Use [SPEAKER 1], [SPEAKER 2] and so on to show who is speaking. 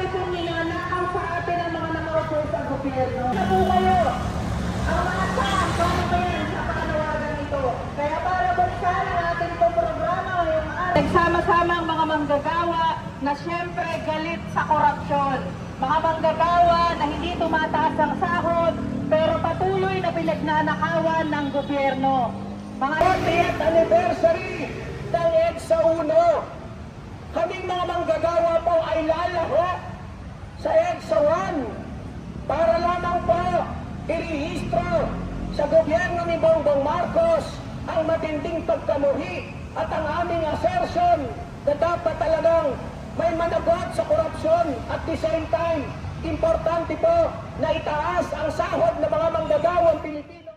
[SPEAKER 1] pong ninanakaw sa atin ang mga nakaupo sa gobyerno. Sa po kayo, ang mga saan, paano ba yan sa panawagan ito? Kaya para buksan ang ating pong programa ngayong araw. Nagsama-sama ang mga manggagawa na siyempre galit sa korupsyon. Mga manggagawa na hindi tumataas ang sahod pero patuloy na pinagnanakawan ng gobyerno. Mga
[SPEAKER 2] 40th anniversary ng EDSA 1. Kaming mga manggagawa po ay lalaho sa EDSA 1 para lamang po irehistro sa gobyerno ni Bongbong Marcos ang matinding pagkamuhi at ang aming assertion na dapat talagang may managot sa korupsyon at the same time, importante po na itaas ang sahod ng mga manggagawang Pilipino.